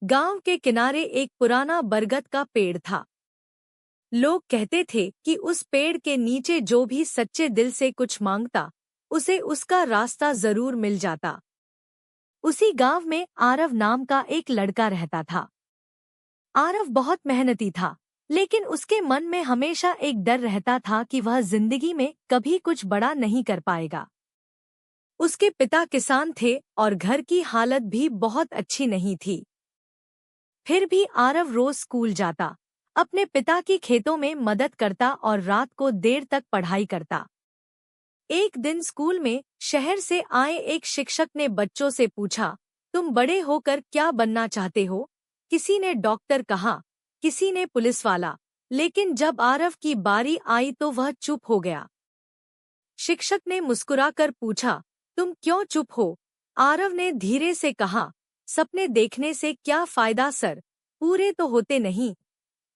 गांव के किनारे एक पुराना बरगद का पेड़ था। लोग कहते थे कि उस पेड़ के नीचे जो भी सच्चे दिल से कुछ मांगता, उसे उसका रास्ता जरूर मिल जाता। उसी गांव में आरव नाम का एक लड़का रहता था। आरव बहुत मेहनती था, लेकिन उसके मन में हमेशा एक डर रहता था कि वह जिंदगी में कभी कुछ बड़ा नहीं कर पाएगा। उसके पिता किसान थे और घर की हालत भी बहुत अच्छी नहीं थी। फिर भी आरव रोज स्कूल जाता, अपने पिता की खेतों में मदद करता और रात को देर तक पढ़ाई करता। एक दिन स्कूल में शहर से आए एक शिक्षक ने बच्चों से पूछा, तुम बड़े होकर क्या बनना चाहते हो? किसी ने डॉक्टर कहा, किसी ने पुलिस वाला, लेकिन जब आरव की बारी आई तो वह चुप हो गया। शिक्षक ने मुस्कुराकर पूछा, तुम क्यों चुप हो? आरव ने धीरे से कहा, सपने देखने से क्या फायदा सर, पूरे तो होते नहीं।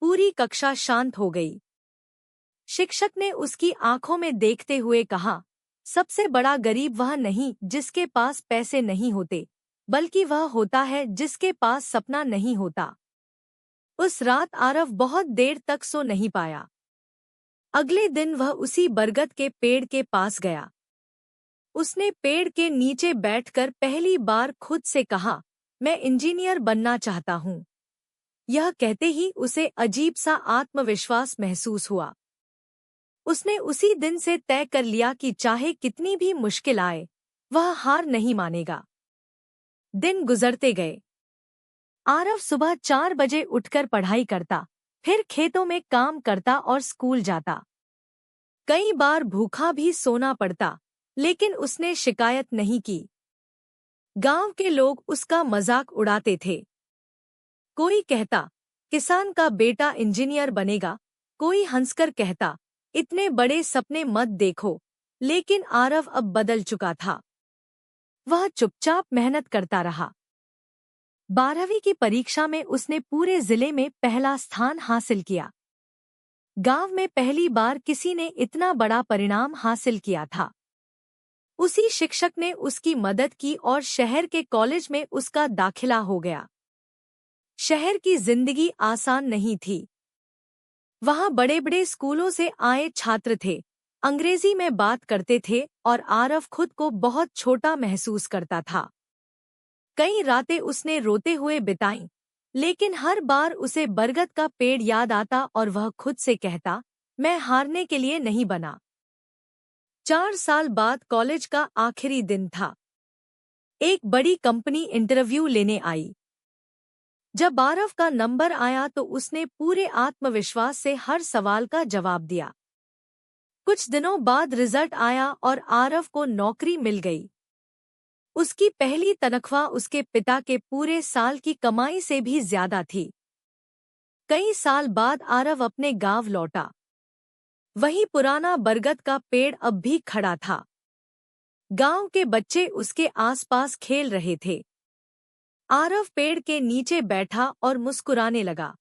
पूरी कक्षा शांत हो गई। शिक्षक ने उसकी आंखों में देखते हुए कहा, सबसे बड़ा गरीब वह नहीं जिसके पास पैसे नहीं होते, बल्कि वह होता है जिसके पास सपना नहीं होता। उस रात आरव बहुत देर तक सो नहीं पाया। अगले दिन वह उसी बरगद के पेड़ के पास गया। उसने पेड़ के नीचे बैठकर पहली बार खुद से कहा, मैं इंजीनियर बनना चाहता हूँ। यह कहते ही उसे अजीब सा आत्मविश्वास महसूस हुआ। उसने उसी दिन से तय कर लिया कि चाहे कितनी भी मुश्किल आए, वह हार नहीं मानेगा। दिन गुजरते गए। आरव सुबह 4 बजे उठकर पढ़ाई करता, फिर खेतों में काम करता और स्कूल जाता। कई बार भूखा भी सोना पड़ता, लेकिन उसने शिकायत नहीं की। गांव के लोग उसका मजाक उड़ाते थे। कोई कहता, किसान का बेटा इंजीनियर बनेगा, कोई हंसकर कहता, इतने बड़े सपने मत देखो। लेकिन आरव अब बदल चुका था। वह चुपचाप मेहनत करता रहा। 12वीं की परीक्षा में उसने पूरे जिले में पहला स्थान हासिल किया। गांव में पहली बार किसी ने इतना बड़ा परिणाम हासिल किया था। उसी शिक्षक ने उसकी मदद की और शहर के कॉलेज में उसका दाखिला हो गया। शहर की जिंदगी आसान नहीं थी। वहाँ बड़े-बड़े स्कूलों से आए छात्र थे, अंग्रेजी में बात करते थे और आरव खुद को बहुत छोटा महसूस करता था। कई रातें उसने रोते हुए बिताईं, लेकिन हर बार उसे बरगद का पेड़ याद आता और वह खुद से कहता, मैं हारने के लिए नहीं बना। 4 साल बाद कॉलेज का आखिरी दिन था। एक बड़ी कंपनी इंटरव्यू लेने आई। जब आरव का नंबर आया तो उसने पूरे आत्मविश्वास से हर सवाल का जवाब दिया। कुछ दिनों बाद रिजल्ट आया और आरव को नौकरी मिल गई। उसकी पहली तनख्वाह उसके पिता के पूरे साल की कमाई से भी ज्यादा थी। कई साल बाद आरव अपने गांव लौटा। वही पुराना बरगद का पेड़ अब भी खड़ा था। गांव के बच्चे उसके आसपास खेल रहे थे। आरव पेड़ के नीचे बैठा और मुस्कुराने लगा।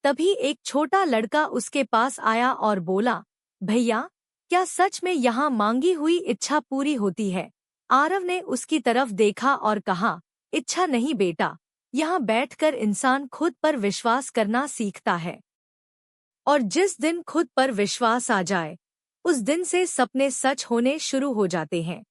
तभी एक छोटा लड़का उसके पास आया और बोला, भैया, क्या सच में यहाँ मांगी हुई इच्छा पूरी होती है? आरव ने उसकी तरफ देखा और कहा, इच्छा नहीं बेटा, यहाँ बैठकर इंसान खुद पर विश्वास करना सीखता है। और जिस दिन खुद पर विश्वास आ जाए, उस दिन से सपने सच होने शुरू हो जाते हैं।